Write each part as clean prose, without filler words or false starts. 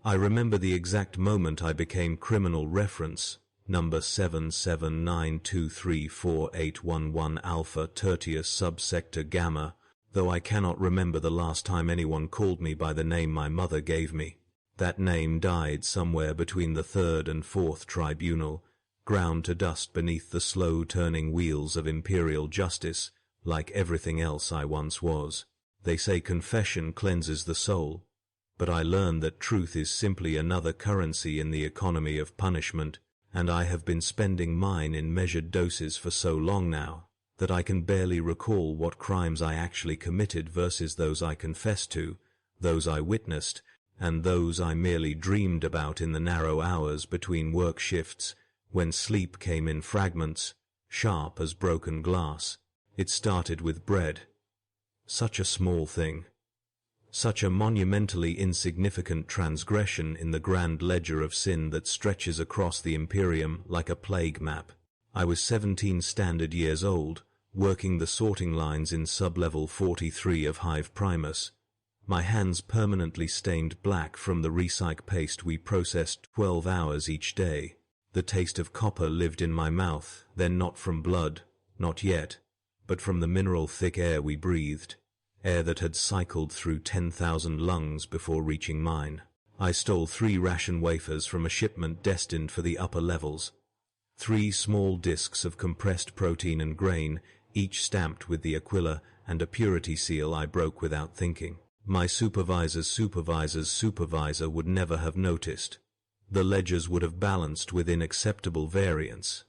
I remember the exact moment I became criminal reference, number 779234811 Alpha Tertius subsector Gamma, though I cannot remember the last time anyone called me by the name my mother gave me. That name died somewhere between the third and fourth tribunal, ground to dust beneath the slow-turning wheels of imperial justice, like everything else I once was. They say confession cleanses the soul, but I learned that truth is simply another currency in the economy of punishment, and I have been spending mine in measured doses for so long now, that I can barely recall what crimes I actually committed versus those I confessed to, those I witnessed, and those I merely dreamed about in the narrow hours between work shifts, when sleep came in fragments, sharp as broken glass. It started with bread. Such a small thing. Such a monumentally insignificant transgression in the grand ledger of sin that stretches across the Imperium like a plague map. I was 17 standard years old, working the sorting lines in sub-level 43 of Hive Primus. My hands permanently stained black from the recyc paste we processed 12 hours each day. The taste of copper lived in my mouth, then not from blood, not yet, but from the mineral-thick air we breathed, air that had cycled through 10,000 lungs before reaching mine. I stole 3 ration wafers from a shipment destined for the upper levels. 3 small discs of compressed protein and grain, each stamped with the Aquila and a purity seal I broke without thinking. My supervisor's supervisor's supervisor would never have noticed. The ledgers would have balanced within acceptable variance.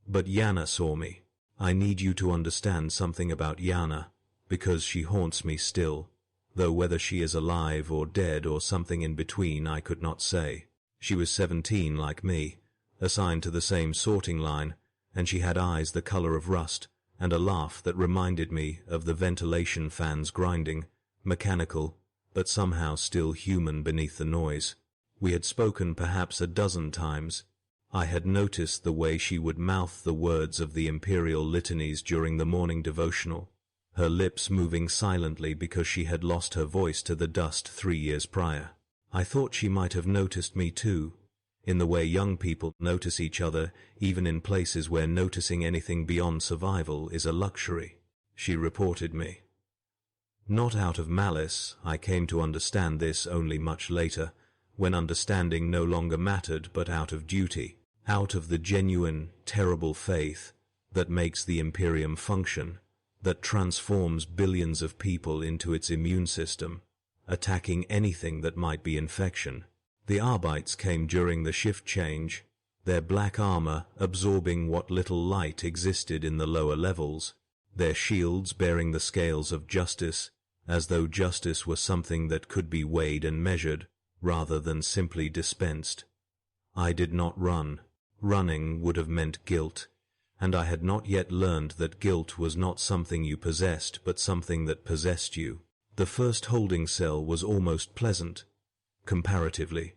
But Yana saw me. I need you to understand something about Yana, because she haunts me still, though whether she is alive or dead or something in between I could not say. She was 17 like me, assigned to the same sorting line, and she had eyes the color of rust, and a laugh that reminded me of the ventilation fans grinding, mechanical, but somehow still human beneath the noise. We had spoken perhaps a dozen times. I had noticed the way she would mouth the words of the Imperial litanies during the morning devotional, her lips moving silently because she had lost her voice to the dust 3 years prior. I thought she might have noticed me too, in the way young people notice each other, even in places where noticing anything beyond survival is a luxury. She reported me. Not out of malice, I came to understand this only much later, when understanding no longer mattered, but out of duty, out of the genuine, terrible faith that makes the Imperium function, that transforms billions of people into its immune system, attacking anything that might be infection. The Arbites came during the shift change, their black armor absorbing what little light existed in the lower levels, their shields bearing the scales of justice, as though justice were something that could be weighed and measured, rather than simply dispensed. I did not run. Running would have meant guilt, and I had not yet learned that guilt was not something you possessed, but something that possessed you. The first holding cell was almost pleasant, comparatively.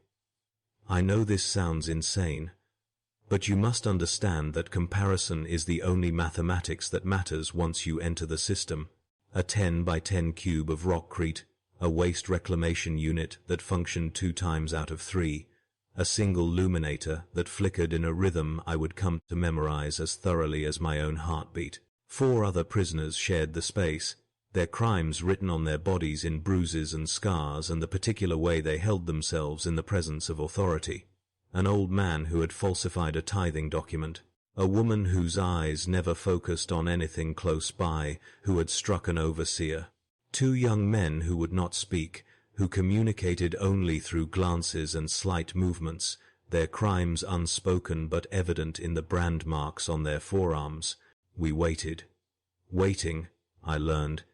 I know this sounds insane, but you must understand that comparison is the only mathematics that matters once you enter the system. A 10 by 10 cube of rockcrete, a waste reclamation unit that functioned 2 times out of 3, a single luminator that flickered in a rhythm I would come to memorize as thoroughly as my own heartbeat. 4 other prisoners shared the space, their crimes written on their bodies in bruises and scars and the particular way they held themselves in the presence of authority. An old man who had falsified a tithing document, a woman whose eyes never focused on anything close by, who had struck an overseer. 2 young men who would not speak, who communicated only through glances and slight movements, their crimes unspoken but evident in the brand marks on their forearms. We waited. Waiting, I learned,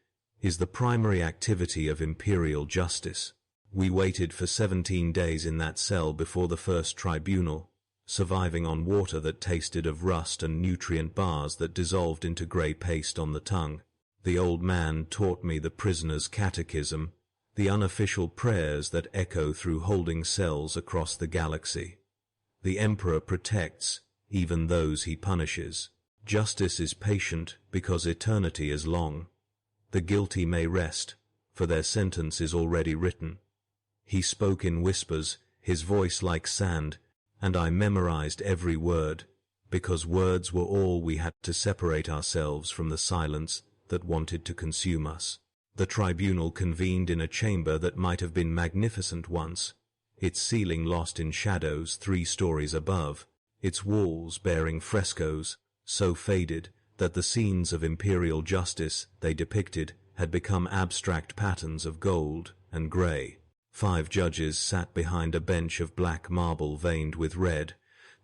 is the primary activity of imperial justice. We waited for 17 days in that cell before the first tribunal, surviving on water that tasted of rust and nutrient bars that dissolved into grey paste on the tongue. The old man taught me the prisoner's catechism, the unofficial prayers that echo through holding cells across the galaxy. The Emperor protects even those he punishes. Justice is patient because eternity is long. The guilty may rest, for their sentence is already written. He spoke in whispers, his voice like sand, and I memorized every word, because words were all we had to separate ourselves from the silence that wanted to consume us. The tribunal convened in a chamber that might have been magnificent once, its ceiling lost in shadows 3 stories above, its walls bearing frescoes, so faded that the scenes of imperial justice they depicted had become abstract patterns of gold and grey. 5 judges sat behind a bench of black marble veined with red,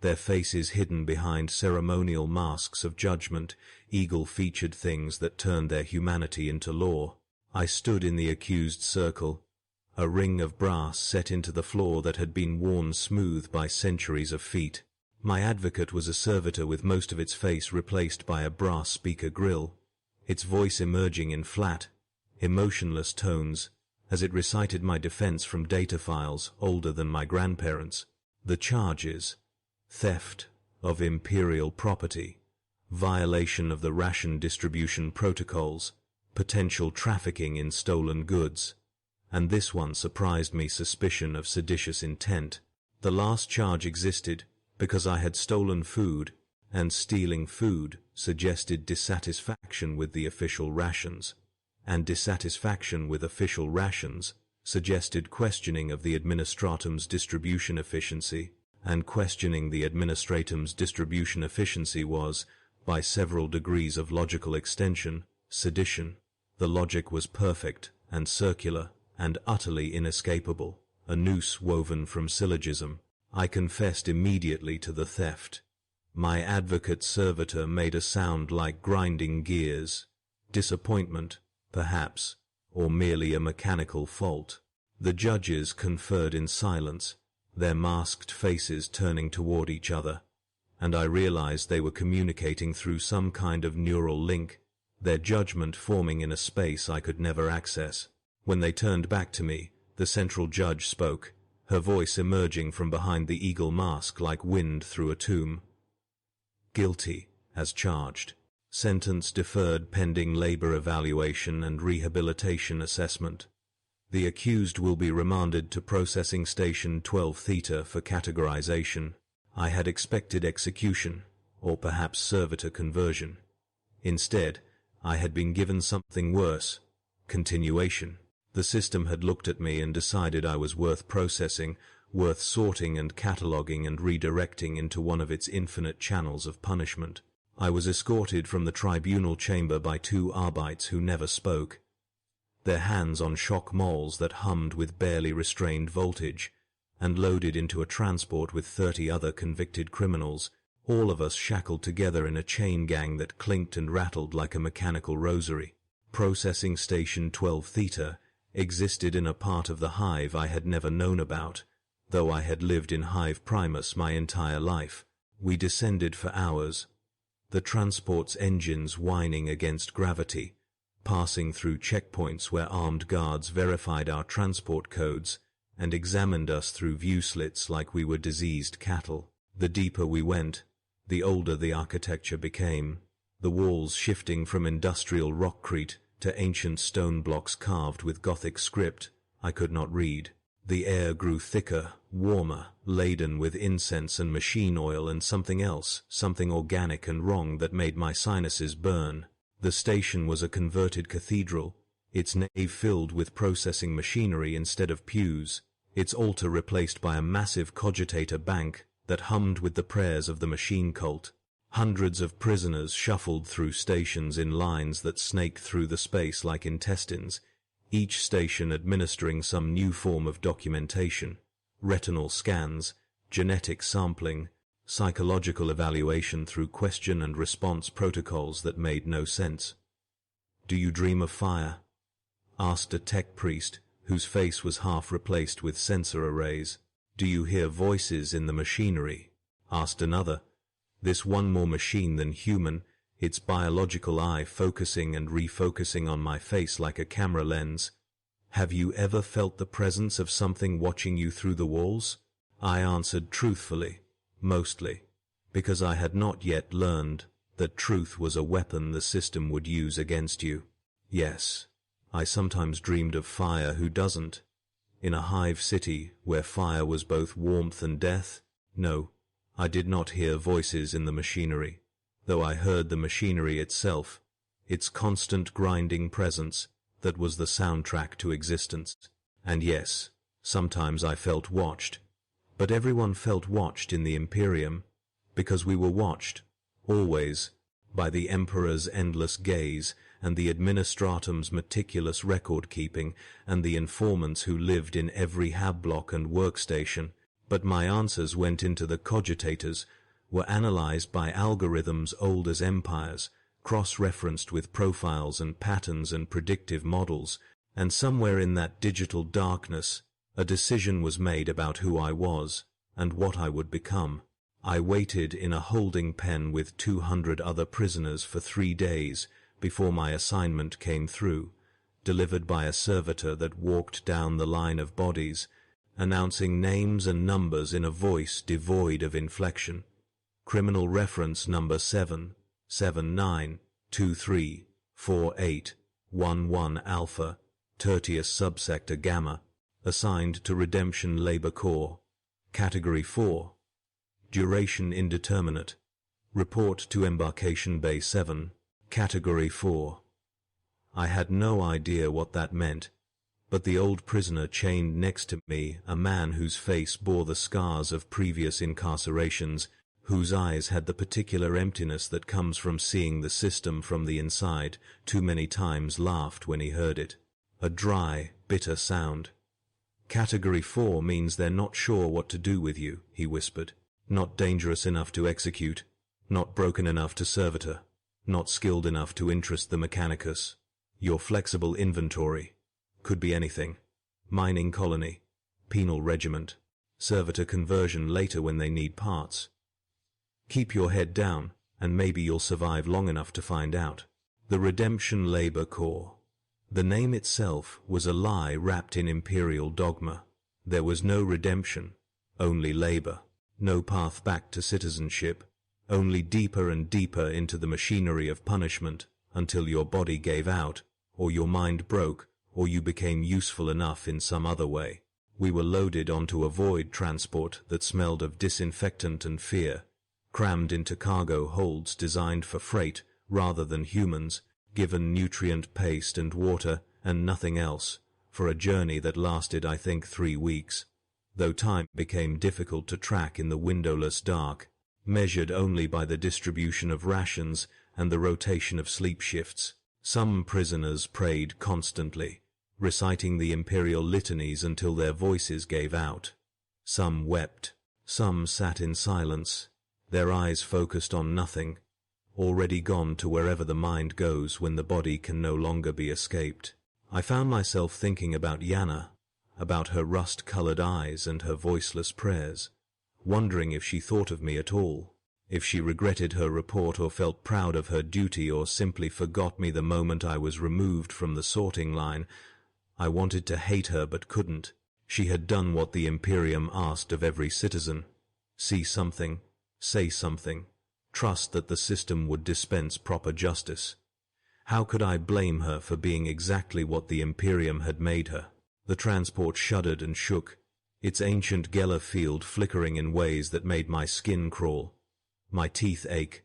their faces hidden behind ceremonial masks of judgment, eagle-featured things that turned their humanity into law. I stood in the accused circle, a ring of brass set into the floor that had been worn smooth by centuries of feet. My advocate was a servitor with most of its face replaced by a brass speaker grill, its voice emerging in flat, emotionless tones as it recited my defense from data files older than my grandparents. The charges: theft of imperial property, violation of the ration distribution protocols, potential trafficking in stolen goods, and this one surprised me, suspicion of seditious intent. The last charge existed because I had stolen food, and stealing food suggested dissatisfaction with the official rations, and dissatisfaction with official rations suggested questioning of the administratum's distribution efficiency, and questioning the administratum's distribution efficiency was, by several degrees of logical extension, sedition. The logic was perfect and circular and utterly inescapable, a noose woven from syllogism. I confessed immediately to the theft. My advocate servitor made a sound like grinding gears. Disappointment, perhaps, or merely a mechanical fault. The judges conferred in silence, their masked faces turning toward each other, and I realized they were communicating through some kind of neural link, their judgment forming in a space I could never access. When they turned back to me, the central judge spoke, her voice emerging from behind the eagle mask like wind through a tomb. Guilty, as charged. Sentence deferred pending labor evaluation and rehabilitation assessment. The accused will be remanded to Processing Station 12 Theta for categorization. I had expected execution, or perhaps servitor conversion. Instead, I had been given something worse: continuation. The system had looked at me and decided I was worth processing, worth sorting and cataloging and redirecting into one of its infinite channels of punishment. I was escorted from the tribunal chamber by 2 Arbites who never spoke, their hands on shock mauls that hummed with barely restrained voltage, and loaded into a transport with 30 other convicted criminals, all of us shackled together in a chain gang that clinked and rattled like a mechanical rosary. Processing Station 12 Theta existed in a part of the Hive I had never known about, though I had lived in Hive Primus my entire life. We descended for hours, the transport's engines whining against gravity, passing through checkpoints where armed guards verified our transport codes and examined us through view slits like we were diseased cattle. The deeper we went, the older the architecture became, the walls shifting from industrial rockcrete to ancient stone blocks carved with Gothic script I could not read. The air grew thicker, warmer, laden with incense and machine oil and something else, something organic and wrong that made my sinuses burn. The station was a converted cathedral, its nave filled with processing machinery instead of pews, its altar replaced by a massive cogitator bank that hummed with the prayers of the machine cult. Hundreds of prisoners shuffled through stations in lines that snaked through the space like intestines, each station administering some new form of documentation: retinal scans, genetic sampling, psychological evaluation through question and response protocols that made no sense. "Do you dream of fire?" asked a tech priest whose face was half replaced with sensor arrays. "Do you hear voices in the machinery?" asked another, this one more machine than human, its biological eye focusing and refocusing on my face like a camera lens. "Have you ever felt the presence of something watching you through the walls?" I answered truthfully, mostly, because I had not yet learned that truth was a weapon the system would use against you. Yes, I sometimes dreamed of fire. Who doesn't? In a hive city where fire was both warmth and death? No, I did not hear voices in the machinery, though I heard the machinery itself, its constant grinding presence that was the soundtrack to existence. And yes, sometimes I felt watched, but everyone felt watched in the Imperium, because we were watched, always, by the Emperor's endless gaze and the Administratum's meticulous record-keeping and the informants who lived in every hab block and workstation. But my answers went into the cogitators, were analyzed by algorithms old as empires, cross-referenced with profiles and patterns and predictive models, and somewhere in that digital darkness, a decision was made about who I was and what I would become. I waited in a holding pen with 200 other prisoners for 3 days before my assignment came through, delivered by a servitor that walked down the line of bodies, announcing names and numbers in a voice devoid of inflection. Criminal reference number 779234811 Alpha, Tertius subsector Gamma, assigned to Redemption Labor Corps. Category 4. Duration indeterminate. Report to Embarkation Bay 7. Category 4. I had no idea what that meant, but the old prisoner chained next to me, a man whose face bore the scars of previous incarcerations, whose eyes had the particular emptiness that comes from seeing the system from the inside, too many times laughed when he heard it. A dry, bitter sound. Category 4 means they're not sure what to do with you, he whispered. Not dangerous enough to execute, not broken enough to servitor, not skilled enough to interest the mechanicus. Your flexible inventory. Could be anything. Mining colony, penal regiment, servitor conversion later when they need parts. Keep your head down, and maybe you'll survive long enough to find out. The Redemption Labor Corps. The name itself was a lie wrapped in imperial dogma. There was no redemption, only labor. No path back to citizenship, only deeper and deeper into the machinery of punishment until your body gave out, or your mind broke, or you became useful enough in some other way. We were loaded onto a void transport that smelled of disinfectant and fear, crammed into cargo holds designed for freight rather than humans, given nutrient paste and water and nothing else, for a journey that lasted, I think, 3 weeks. Though time became difficult to track in the windowless dark, measured only by the distribution of rations and the rotation of sleep shifts. Some prisoners prayed constantly, reciting the imperial litanies until their voices gave out. Some wept. Some sat in silence, their eyes focused on nothing, already gone to wherever the mind goes when the body can no longer be escaped. I found myself thinking about Yana, about her rust-colored eyes and her voiceless prayers, wondering if she thought of me at all, if she regretted her report or felt proud of her duty or simply forgot me the moment I was removed from the sorting line. I wanted to hate her but couldn't. She had done what the Imperium asked of every citizen. See something, say something, trust that the system would dispense proper justice. How could I blame her for being exactly what the Imperium had made her? The transport shuddered and shook, its ancient Geller field flickering in ways that made my skin crawl. My teeth ache,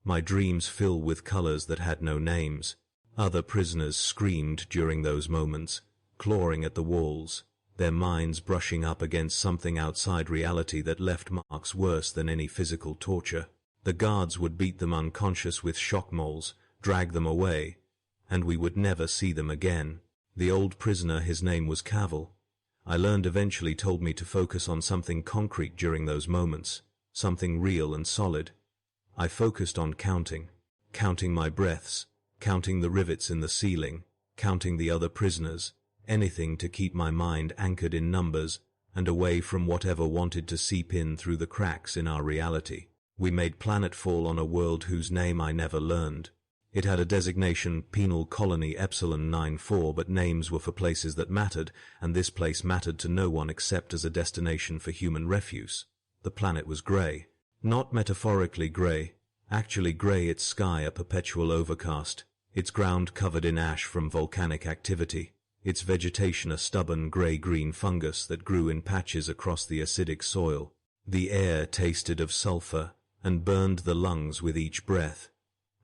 my dreams fill with colors that had no names. Other prisoners screamed during those moments, clawing at the walls, their minds brushing up against something outside reality that left marks worse than any physical torture. The guards would beat them unconscious with shock moles, drag them away, and we would never see them again. The old prisoner, his name was Cavil, I learned eventually told me to focus on something concrete during those moments, something real and solid. I focused on counting my breaths, counting the rivets in the ceiling, counting the other prisoners, anything to keep my mind anchored in numbers and away from whatever wanted to seep in through the cracks in our reality. We made planetfall on a world whose name I never learned. It had a designation Penal Colony Epsilon 94, but names were for places that mattered, and this place mattered to no one except as a destination for human refuse. The planet was grey. Not metaphorically grey, actually grey, its sky a perpetual overcast, its ground covered in ash from volcanic activity, its vegetation a stubborn gray-green fungus that grew in patches across the acidic soil. The air tasted of sulfur and burned the lungs with each breath,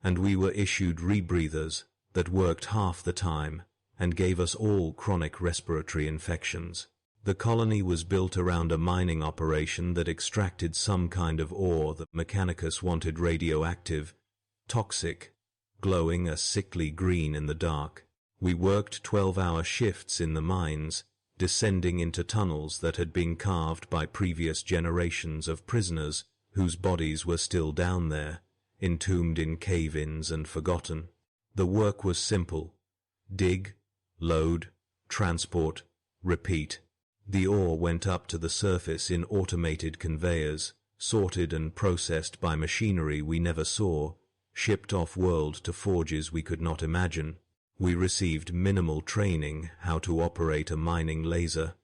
and we were issued rebreathers that worked half the time and gave us all chronic respiratory infections. The colony was built around a mining operation that extracted some kind of ore that Mechanicus wanted radioactive, toxic, glowing a sickly green in the dark. We worked 12-hour shifts in the mines, descending into tunnels that had been carved by previous generations of prisoners whose bodies were still down there, entombed in cave-ins and forgotten. The work was simple: dig, load, transport, repeat. The ore went up to the surface in automated conveyors, sorted and processed by machinery we never saw, shipped off-world to forges we could not imagine. We received minimal training how to operate a mining laser,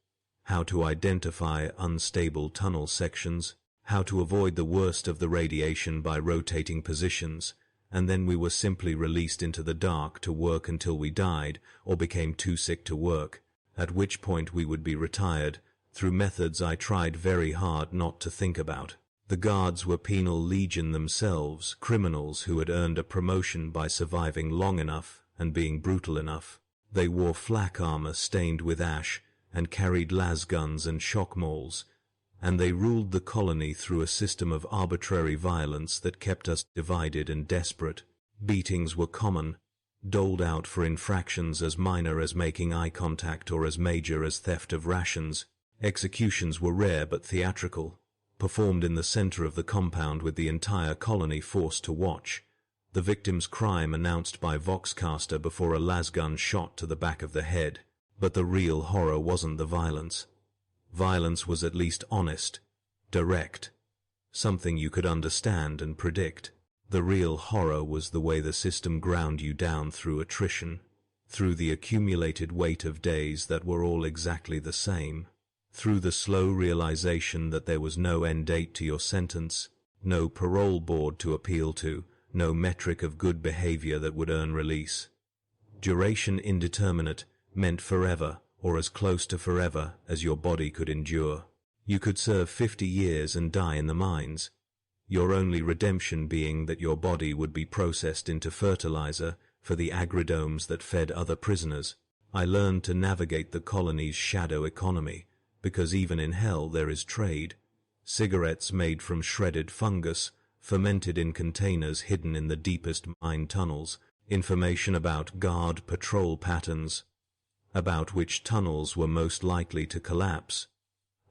how to identify unstable tunnel sections, how to avoid the worst of the radiation by rotating positions, and then we were simply released into the dark to work until we died or became too sick to work, at which point we would be retired, through methods I tried very hard not to think about. The guards were penal legion themselves, criminals who had earned a promotion by surviving long enough and being brutal enough. They wore flak armor stained with ash and carried las guns and shock mauls, and they ruled the colony through a system of arbitrary violence that kept us divided and desperate. Beatings were common, doled out for infractions as minor as making eye contact or as major as theft of rations. Executions were rare but theatrical, performed in the center of the compound with the entire colony forced to watch, the victim's crime announced by Voxcaster before a lasgun shot to the back of the head. But the real horror wasn't the violence. Violence was at least honest, direct, something you could understand and predict. The real horror was the way the system ground you down through attrition, through the accumulated weight of days that were all exactly the same, through the slow realization that there was no end date to your sentence, no parole board to appeal to, no metric of good behavior that would earn release. Duration indeterminate meant forever, or as close to forever as your body could endure. You could serve 50 years and die in the mines, your only redemption being that your body would be processed into fertilizer for the agridomes that fed other prisoners. I learned to navigate the colony's shadow economy, because even in hell there is trade. Cigarettes made from shredded fungus, fermented in containers hidden in the deepest mine tunnels, information about guard patrol patterns, about which tunnels were most likely to collapse,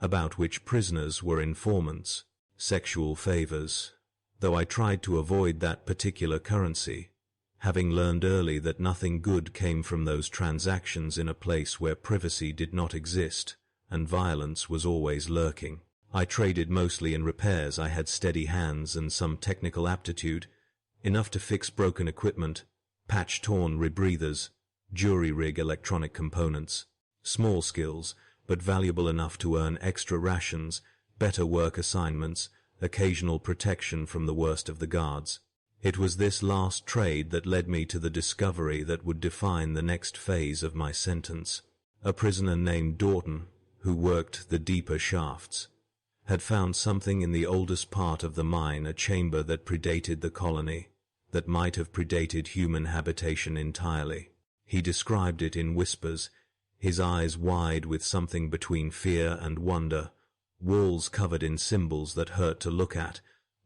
about which prisoners were informants, sexual favors. Though I tried to avoid that particular currency, having learned early that nothing good came from those transactions in a place where privacy did not exist and violence was always lurking. I traded mostly in repairs. I had steady hands and some technical aptitude, enough to fix broken equipment, patch torn rebreathers, jury-rig electronic components. Small skills, but valuable enough to earn extra rations, better work assignments, occasional protection from the worst of the guards. It was this last trade that led me to the discovery that would define the next phase of my sentence. A prisoner named Dorton, who worked the deeper shafts, had found something in the oldest part of the mine, a chamber that predated the colony, that might have predated human habitation entirely. He described it in whispers, his eyes wide with something between fear and wonder, walls covered in symbols that hurt to look at,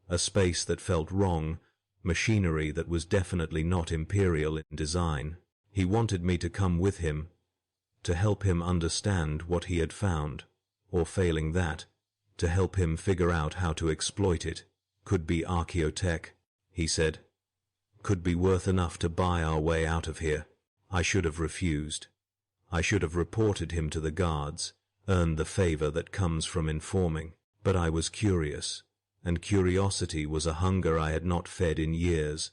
a space that felt wrong, machinery that was definitely not Imperial in design. He wanted me to come with him, to help him understand what he had found, or failing that, to help him figure out how to exploit it. Could be archaeotech, he said. Could be worth enough to buy our way out of here. I should have refused. I should have reported him to the guards, earned the favor that comes from informing. But I was curious, and curiosity was a hunger I had not fed in years,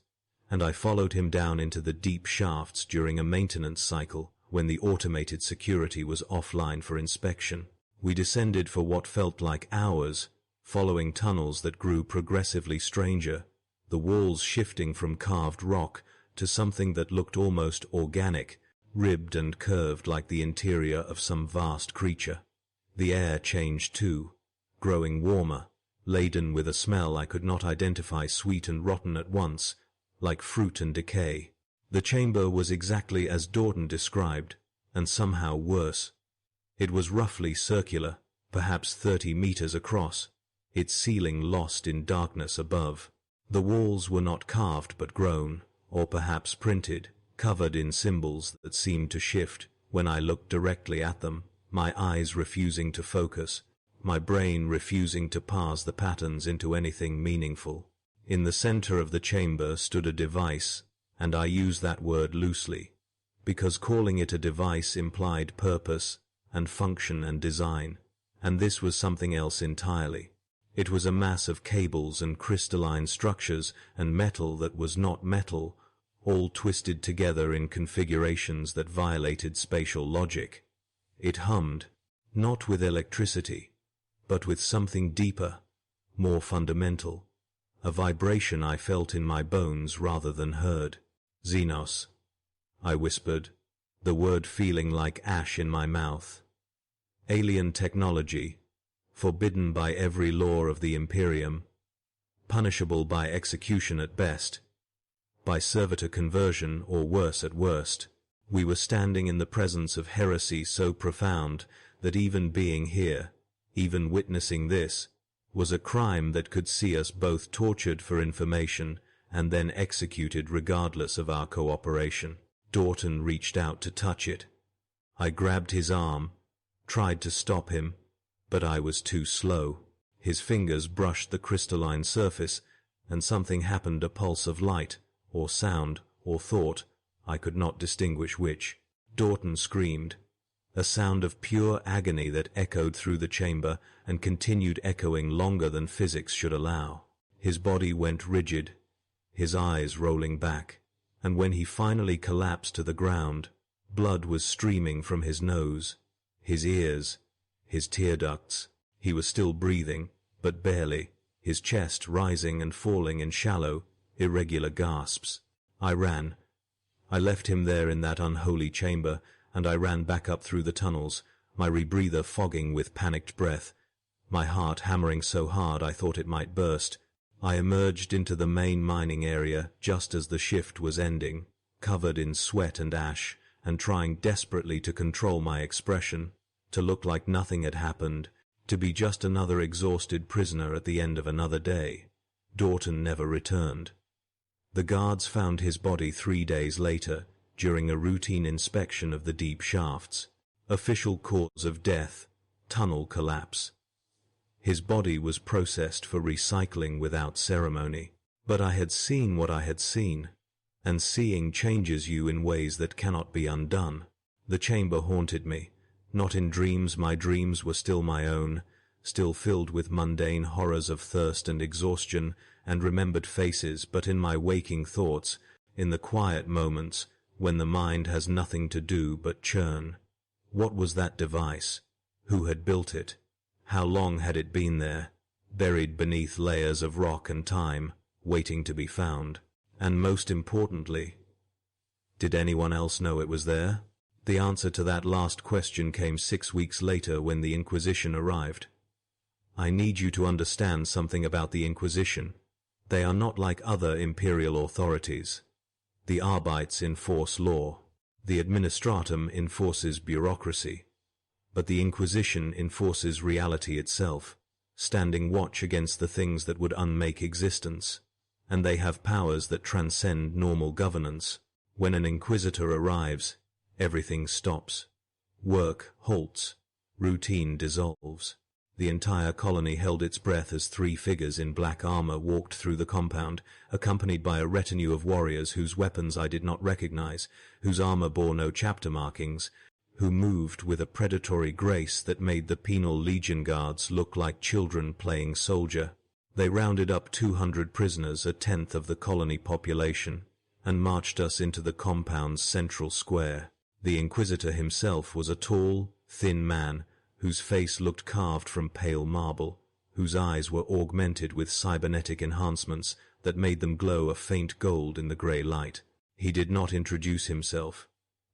and I followed him down into the deep shafts during a maintenance cycle when the automated security was offline for inspection. We descended for what felt like hours, following tunnels that grew progressively stranger, the walls shifting from carved rock to something that looked almost organic, ribbed and curved like the interior of some vast creature. The air changed too, growing warmer, laden with a smell I could not identify, sweet and rotten at once, like fruit and decay. The chamber was exactly as Dorton described, and somehow worse. It was roughly circular, perhaps 30 meters across, its ceiling lost in darkness above. The walls were not carved but grown, or perhaps printed, covered in symbols that seemed to shift when I looked directly at them, my eyes refusing to focus, my brain refusing to parse the patterns into anything meaningful. In the center of the chamber stood a device, and I use that word loosely, because calling it a device implied purpose and function and design, and this was something else entirely. It was a mass of cables and crystalline structures and metal that was not metal, all twisted together in configurations that violated spatial logic. It hummed, not with electricity, but with something deeper, more fundamental, a vibration I felt in my bones rather than heard. Xenos, I whispered, the word feeling like ash in my mouth. Alien technology, forbidden by every law of the Imperium, punishable by execution at best, by servitor conversion or worse at worst. We were standing in the presence of heresy so profound that even being here, even witnessing this, was a crime that could see us both tortured for information and then executed regardless of our cooperation. Dorton reached out to touch it. I grabbed his arm, tried to stop him, but I was too slow. His fingers brushed the crystalline surface, and something happened, a pulse of light, or sound, or thought, I could not distinguish which. Dorton screamed, a sound of pure agony that echoed through the chamber and continued echoing longer than physics should allow. His body went rigid, his eyes rolling back, and when he finally collapsed to the ground, blood was streaming from his nose, his ears, his tear ducts. He was still breathing, but barely, his chest rising and falling in shallow, irregular gasps. I ran. I left him there in that unholy chamber, and I ran back up through the tunnels, my rebreather fogging with panicked breath, my heart hammering so hard I thought it might burst. I emerged into the main mining area just as the shift was ending, covered in sweat and ash, and trying desperately to control my expression, to look like nothing had happened, to be just another exhausted prisoner at the end of another day. Dorton never returned. The guards found his body 3 days later, during a routine inspection of the deep shafts. Official cause of death, tunnel collapse. His body was processed for recycling without ceremony. But I had seen what I had seen, and seeing changes you in ways that cannot be undone. The chamber haunted me, not in dreams. My dreams were still my own, still filled with mundane horrors of thirst and exhaustion and remembered faces, but in my waking thoughts, in the quiet moments when the mind has nothing to do but churn. What was that device? Who had built it? How long had it been there, buried beneath layers of rock and time, waiting to be found? And most importantly, did anyone else know it was there? The answer to that last question came 6 weeks later when the Inquisition arrived. I need you to understand something about the Inquisition. They are not like other imperial authorities. The Arbites enforce law. The Administratum enforces bureaucracy. But the Inquisition enforces reality itself, standing watch against the things that would unmake existence. And they have powers that transcend normal governance. When an inquisitor arrives, everything stops. Work halts. Routine dissolves. The entire colony held its breath as 3 figures in black armor walked through the compound, accompanied by a retinue of warriors whose weapons I did not recognize, whose armor bore no chapter markings, who moved with a predatory grace that made the penal legion guards look like children playing soldier. They rounded up 200 prisoners, a tenth of the colony population, and marched us into the compound's central square. The Inquisitor himself was a tall, thin man, whose face looked carved from pale marble, whose eyes were augmented with cybernetic enhancements that made them glow a faint gold in the grey light. He did not introduce himself.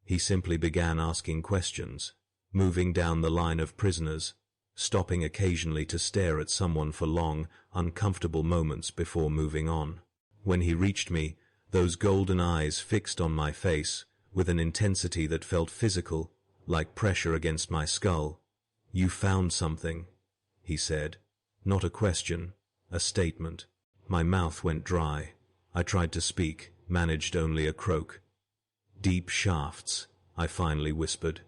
He simply began asking questions, moving down the line of prisoners, stopping occasionally to stare at someone for long, uncomfortable moments before moving on. When he reached me, those golden eyes fixed on my face, with an intensity that felt physical, like pressure against my skull. "You found something," he said. Not a question, a statement. My mouth went dry. I tried to speak, managed only a croak. "Deep shafts," I finally whispered.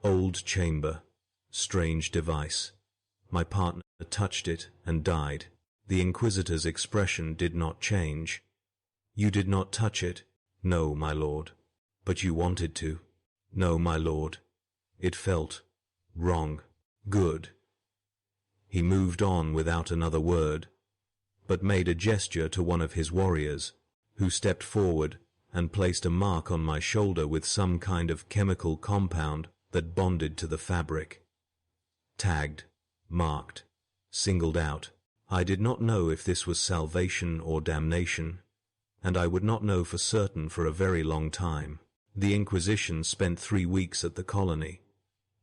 "Old chamber. Strange device. My partner touched it and died." The Inquisitor's expression did not change. "You did not touch it?" "No, my lord." "But you wanted to?" "No, my lord. It felt wrong." "Good." He moved on without another word, but made a gesture to one of his warriors, who stepped forward and placed a mark on my shoulder with some kind of chemical compound that bonded to the fabric. Tagged, marked, singled out. I did not know if this was salvation or damnation, and I would not know for certain for a very long time. The Inquisition spent 3 weeks at the colony,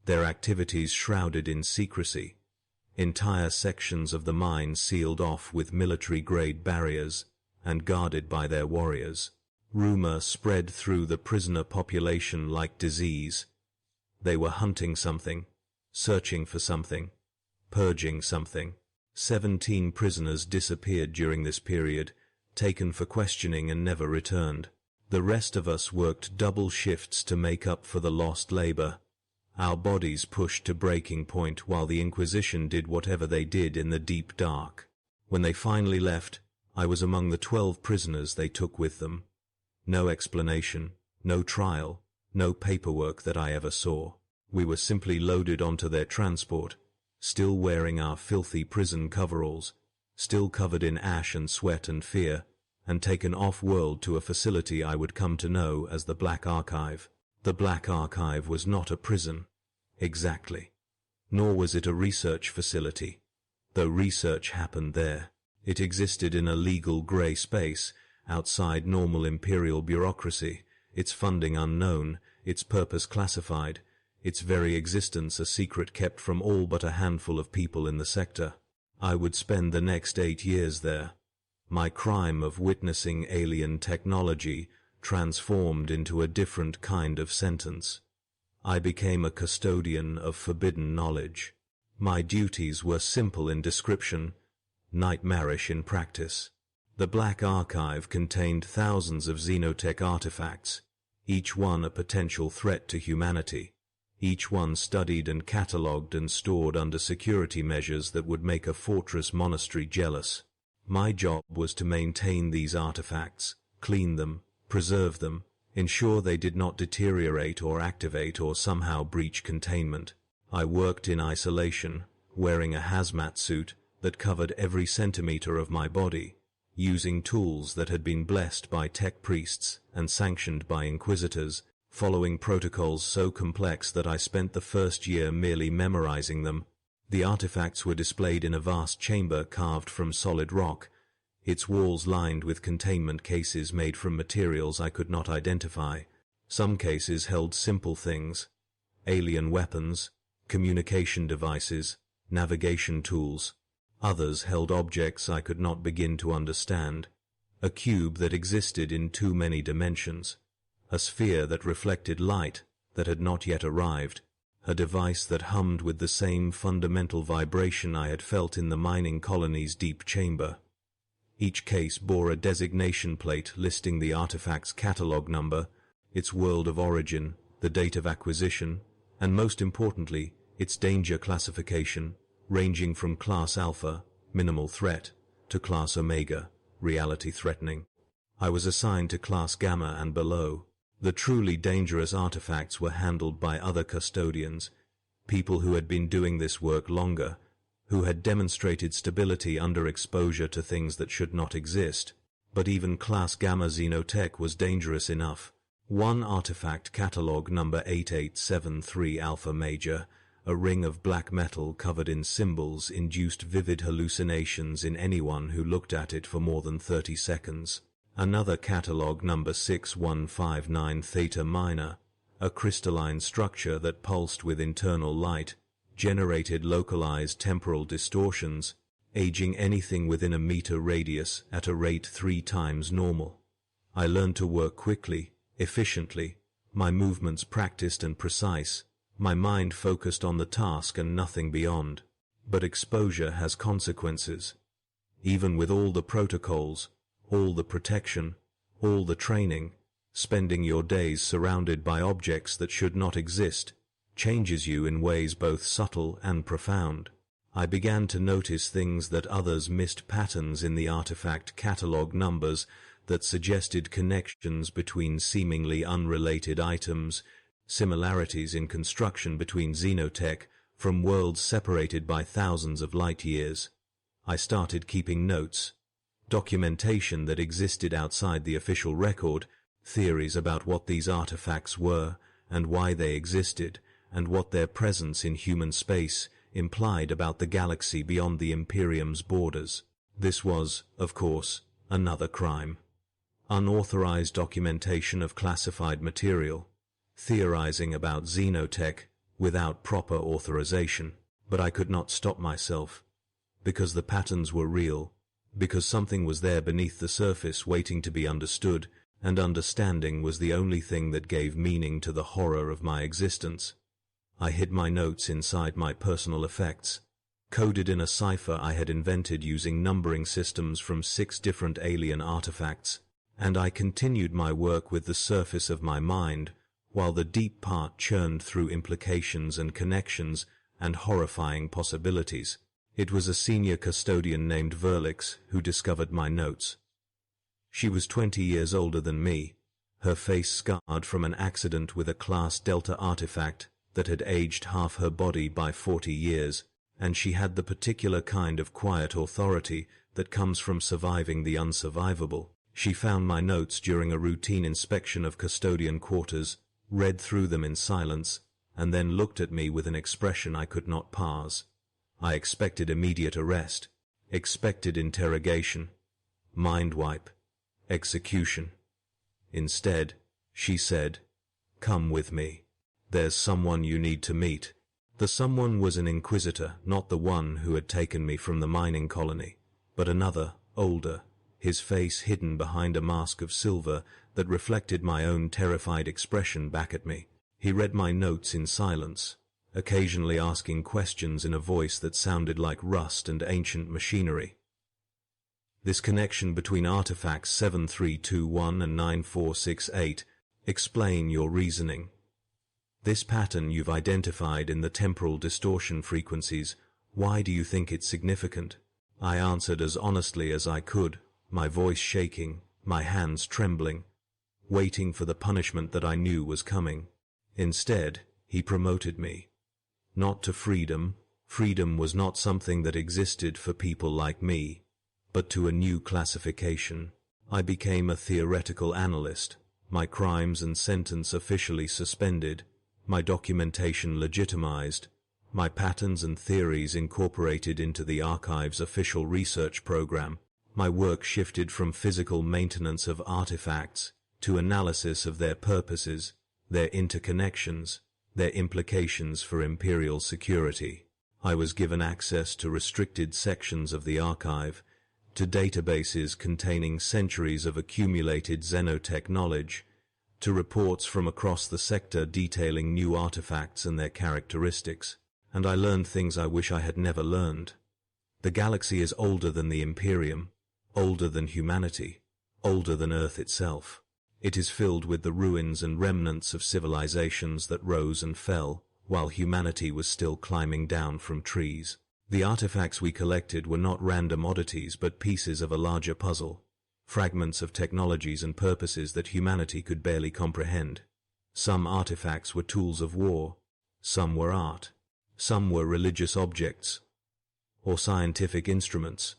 their activities shrouded in secrecy, entire sections of the mine sealed off with military-grade barriers and guarded by their warriors. Rumor spread through the prisoner population like disease. They were hunting something, searching for something, purging something. 17 prisoners disappeared during this period, taken for questioning and never returned. The rest of us worked double shifts to make up for the lost labor, our bodies pushed to breaking point while the Inquisition did whatever they did in the deep dark. When they finally left, I was among the 12 prisoners they took with them. No explanation, no trial, no paperwork that I ever saw. We were simply loaded onto their transport, still wearing our filthy prison coveralls, still covered in ash and sweat and fear, and taken off-world to a facility I would come to know as the Black Archive. The Black Archive was not a prison, exactly. Nor was it a research facility, though research happened there. It existed in a legal grey space, outside normal Imperial bureaucracy, its funding unknown, its purpose classified, its very existence a secret kept from all but a handful of people in the sector. I would spend the next 8 years there. My crime of witnessing alien technology transformed into a different kind of sentence. I became a custodian of forbidden knowledge. My duties were simple in description, nightmarish in practice. The Black Archive contained thousands of xenotech artifacts, each one a potential threat to humanity, each one studied and catalogued and stored under security measures that would make a fortress monastery jealous. My job was to maintain these artifacts, clean them, preserve them, ensure they did not deteriorate or activate or somehow breach containment. I worked in isolation, wearing a hazmat suit that covered every centimeter of my body, using tools that had been blessed by tech priests and sanctioned by inquisitors, following protocols so complex that I spent the first year merely memorizing them. The artifacts were displayed in a vast chamber carved from solid rock, its walls lined with containment cases made from materials I could not identify. Some cases held simple things: alien weapons, communication devices, navigation tools. Others held objects I could not begin to understand. A cube that existed in too many dimensions, a sphere that reflected light that had not yet arrived, a device that hummed with the same fundamental vibration I had felt in the mining colony's deep chamber. Each case bore a designation plate listing the artifact's catalog number, its world of origin, the date of acquisition, and most importantly, its danger classification, ranging from Class Alpha, minimal threat, to Class Omega, reality threatening. I was assigned to Class Gamma and below. The truly dangerous artifacts were handled by other custodians, people who had been doing this work longer, who had demonstrated stability under exposure to things that should not exist. But even Class Gamma xenotech was dangerous enough. One artifact catalog number 8873 Alpha Major, a ring of black metal covered in symbols, induced vivid hallucinations in anyone who looked at it for more than 30 seconds. Another catalog number 6159 Theta Minor, a crystalline structure that pulsed with internal light, generated localized temporal distortions, aging anything within a meter radius at a rate 3 times normal. I learned to work quickly, efficiently, my movements practiced and precise, my mind focused on the task and nothing beyond. But exposure has consequences. Even with all the protocols, all the protection, all the training, spending your days surrounded by objects that should not exist changes you in ways both subtle and profound. I began to notice things that others missed, patterns in the artifact catalog numbers that suggested connections between seemingly unrelated items, similarities in construction between xenotech from worlds separated by thousands of light years. I started keeping notes, documentation that existed outside the official record, theories about what these artifacts were and why they existed, and what their presence in human space implied about the galaxy beyond the Imperium's borders. This was, of course, another crime. Unauthorized documentation of classified material, theorizing about xenotech without proper authorization. But I could not stop myself, because the patterns were real, because something was there beneath the surface waiting to be understood, and understanding was the only thing that gave meaning to the horror of my existence. I hid my notes inside my personal effects, coded in a cipher I had invented using numbering systems from 6 different alien artifacts, and I continued my work with the surface of my mind, while the deep part churned through implications and connections and horrifying possibilities. It was a senior custodian named Verlix who discovered my notes. She was 20 years older than me, her face scarred from an accident with a Class Delta artifact that had aged half her body by 40 years, and she had the particular kind of quiet authority that comes from surviving the unsurvivable. She found my notes during a routine inspection of custodian quarters, read through them in silence, and then looked at me with an expression I could not parse. I expected immediate arrest, expected interrogation, mind wipe, execution. Instead, she said, "Come with me. There's someone you need to meet." The someone was an inquisitor, not the one who had taken me from the mining colony, but another, older, his face hidden behind a mask of silver that reflected my own terrified expression back at me. He read my notes in silence, occasionally asking questions in a voice that sounded like rust and ancient machinery. "This connection between artifacts 7321 and 9468, explain your reasoning. This pattern you've identified in the temporal distortion frequencies, why do you think it's significant?" I answered as honestly as I could, my voice shaking, my hands trembling, waiting for the punishment that I knew was coming. Instead, he promoted me. Not to freedom. Freedom was not something that existed for people like me, but to a new classification. I became a theoretical analyst, my crimes and sentence officially suspended, my documentation legitimized, my patterns and theories incorporated into the Archive's official research program. My work shifted from physical maintenance of artifacts to analysis of their purposes, their interconnections, their implications for Imperial security. I was given access to restricted sections of the archive, to databases containing centuries of accumulated xenotech knowledge, to reports from across the sector detailing new artifacts and their characteristics. And I learned things I wish I had never learned. The galaxy is older than the Imperium, older than humanity, older than Earth itself. It is filled with the ruins and remnants of civilizations that rose and fell, while humanity was still climbing down from trees. The artifacts we collected were not random oddities but pieces of a larger puzzle, fragments of technologies and purposes that humanity could barely comprehend. Some artifacts were tools of war, some were art, some were religious objects, or scientific instruments,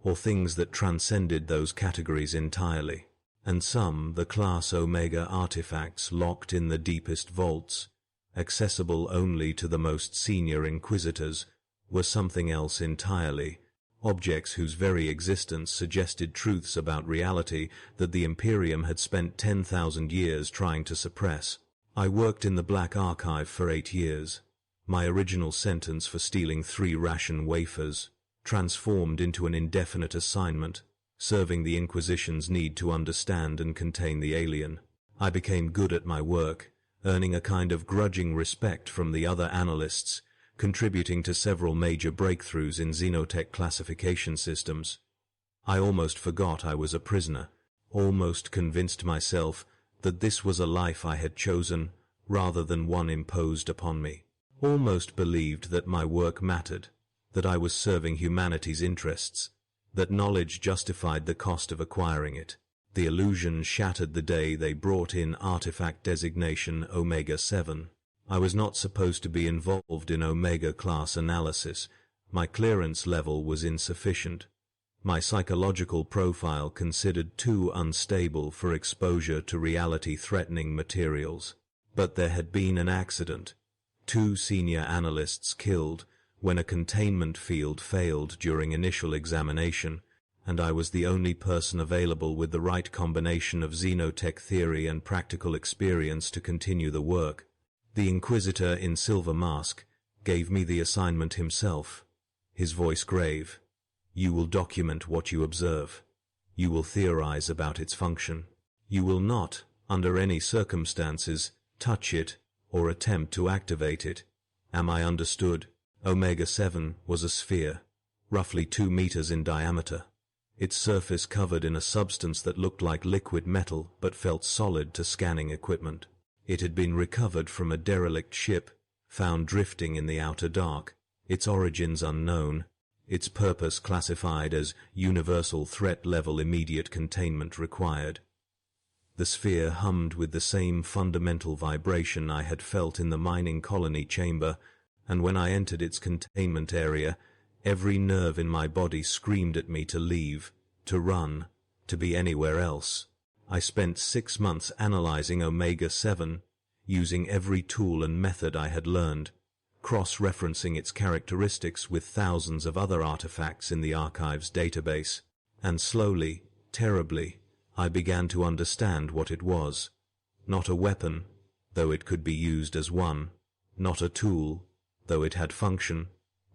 or things that transcended those categories entirely, and some, the Class Omega artifacts locked in the deepest vaults, accessible only to the most senior inquisitors, were something else entirely, objects whose very existence suggested truths about reality that the Imperium had spent 10,000 years trying to suppress. I worked in the Black Archive for 8 years. My original sentence for stealing 3 ration wafers transformed into an indefinite assignment, serving the Inquisition's need to understand and contain the alien. I became good at my work, earning a kind of grudging respect from the other analysts, contributing to several major breakthroughs in xenotech classification systems. I almost forgot I was a prisoner, almost convinced myself that this was a life I had chosen rather than one imposed upon me. Almost believed that my work mattered, that I was serving humanity's interests, that knowledge justified the cost of acquiring it. The illusion shattered the day they brought in artifact designation Omega-7. I was not supposed to be involved in Omega-class analysis. My clearance level was insufficient. My psychological profile considered too unstable for exposure to reality-threatening materials. But there had been an accident. 2 senior analysts killed when a containment field failed during initial examination, and I was the only person available with the right combination of xenotech theory and practical experience to continue the work. The Inquisitor in silver mask gave me the assignment himself, his voice grave. You will document what you observe. You will theorize about its function. You will not, under any circumstances, touch it or attempt to activate it. Am I understood? Omega-7 was a sphere, roughly 2 meters in diameter. Its surface covered in a substance that looked like liquid metal but felt solid to scanning equipment. It had been recovered from a derelict ship, found drifting in the outer dark, its origins unknown, its purpose classified as universal threat level immediate containment required. The sphere hummed with the same fundamental vibration I had felt in the mining colony chamber, and when I entered its containment area, every nerve in my body screamed at me to leave, to run, to be anywhere else. I spent 6 months analyzing Omega-7, using every tool and method I had learned, cross-referencing its characteristics with thousands of other artifacts in the archive's database, and slowly, terribly, I began to understand what it was. Not a weapon, though it could be used as one, not a tool, though it had function.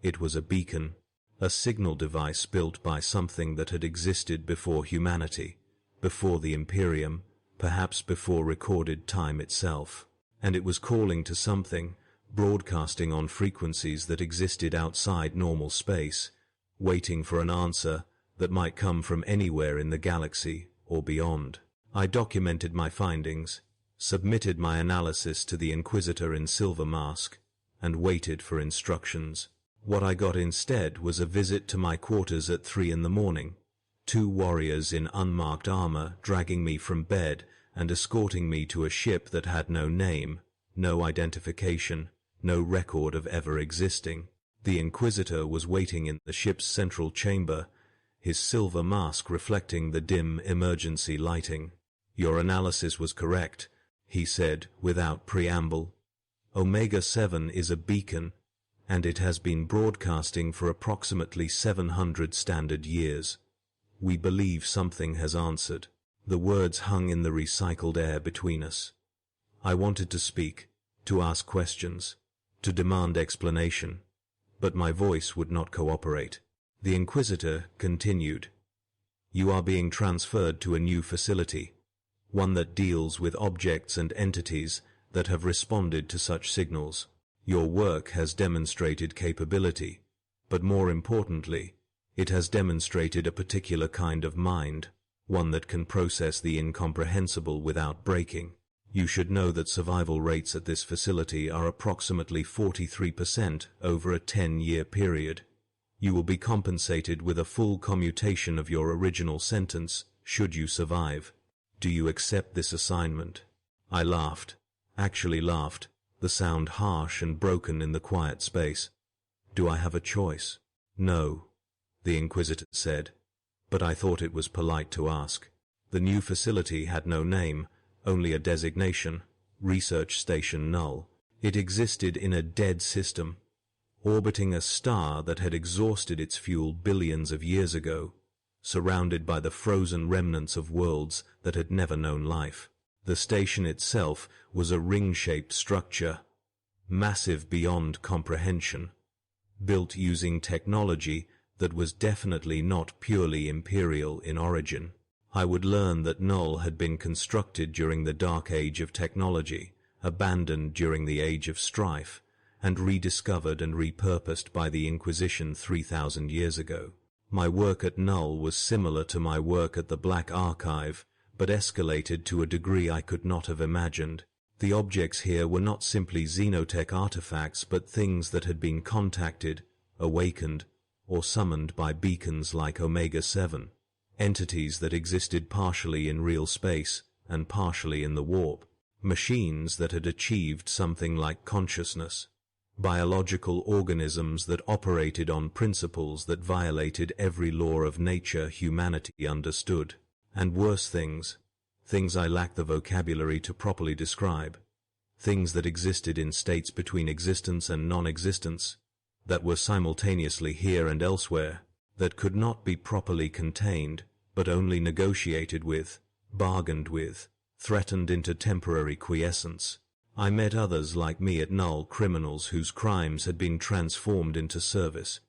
It was a beacon, a signal device built by something that had existed before humanity, before the Imperium, perhaps before recorded time itself. And it was calling to something, broadcasting on frequencies that existed outside normal space, waiting for an answer that might come from anywhere in the galaxy or beyond. I documented my findings, submitted my analysis to the Inquisitor in silver mask, and waited for instructions. What I got instead was a visit to my quarters at 3 in the morning, 2 warriors in unmarked armor dragging me from bed and escorting me to a ship that had no name, no identification, no record of ever existing. The Inquisitor was waiting in the ship's central chamber, his silver mask reflecting the dim emergency lighting. Your analysis was correct, he said without preamble. Omega-7 is a beacon, and it has been broadcasting for approximately 700 standard years. We believe something has answered. The words hung in the recycled air between us. I wanted to speak, to ask questions, to demand explanation, but my voice would not cooperate. The Inquisitor continued. You are being transferred to a new facility, one that deals with objects and entities that have responded to such signals. Your work has demonstrated capability, but more importantly, it has demonstrated a particular kind of mind, one that can process the incomprehensible without breaking. You should know that survival rates at this facility are approximately 43% over a 10-year period. You will be compensated with a full commutation of your original sentence, should you survive. Do you accept this assignment? I laughed, actually laughed, the sound harsh and broken in the quiet space. Do I have a choice? No, the Inquisitor said, but I thought it was polite to ask. The new facility had no name, only a designation, Research Station Null. It existed in a dead system, orbiting a star that had exhausted its fuel billions of years ago, surrounded by the frozen remnants of worlds that had never known life. The station itself was a ring-shaped structure, massive beyond comprehension, built using technology that was definitely not purely Imperial in origin. I would learn that Null had been constructed during the Dark Age of technology, abandoned during the Age of Strife, and rediscovered and repurposed by the Inquisition 3,000 years ago. My work at Null was similar to my work at the Black Archive, but escalated to a degree I could not have imagined. The objects here were not simply xenotech artifacts, but things that had been contacted, awakened, or summoned by beacons like Omega-7, entities that existed partially in real space and partially in the warp, machines that had achieved something like consciousness, biological organisms that operated on principles that violated every law of nature humanity understood, and worse things I lack the vocabulary to properly describe, things that existed in states between existence and non-existence, that were simultaneously here and elsewhere, that could not be properly contained, but only negotiated with, bargained with, threatened into temporary quiescence. I met others like me at Null, criminals whose crimes had been transformed into service,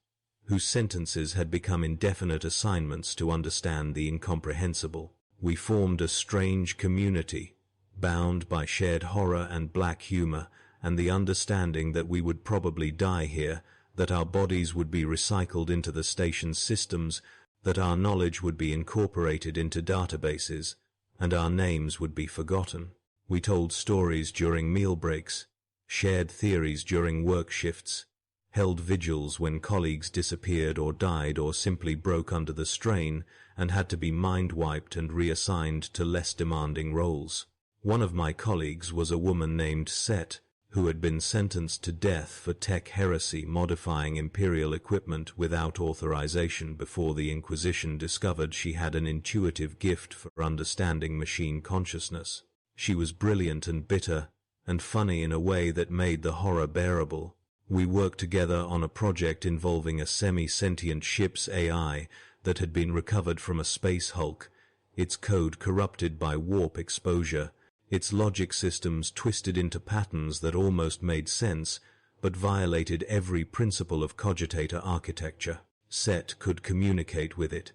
whose sentences had become indefinite assignments to understand the incomprehensible. We formed a strange community, bound by shared horror and black humor, and the understanding that we would probably die here, that our bodies would be recycled into the station's systems, that our knowledge would be incorporated into databases, and our names would be forgotten. We told stories during meal breaks, shared theories during work shifts, held vigils when colleagues disappeared or died or simply broke under the strain and had to be mind-wiped and reassigned to less demanding roles. One of my colleagues was a woman named Set, who had been sentenced to death for tech heresy, modifying Imperial equipment without authorization before the Inquisition discovered she had an intuitive gift for understanding machine consciousness. She was brilliant and bitter, and funny in a way that made the horror bearable. We worked together on a project involving a semi-sentient ship's AI that had been recovered from a space hulk, its code corrupted by warp exposure, its logic systems twisted into patterns that almost made sense, but violated every principle of cogitator architecture. Set could communicate with it,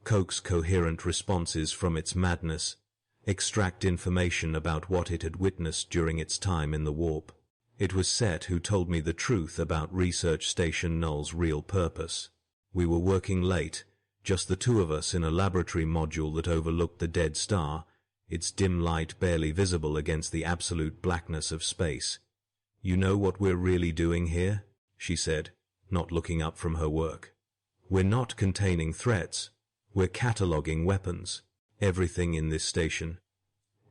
coax coherent responses from its madness, extract information about what it had witnessed during its time in the warp. It was Set who told me the truth about Research Station Null's real purpose. We were working late, just the two of us in a laboratory module that overlooked the dead star, its dim light barely visible against the absolute blackness of space. "You know what we're really doing here?" she said, not looking up from her work. "We're not containing threats. We're cataloging weapons. Everything in this station,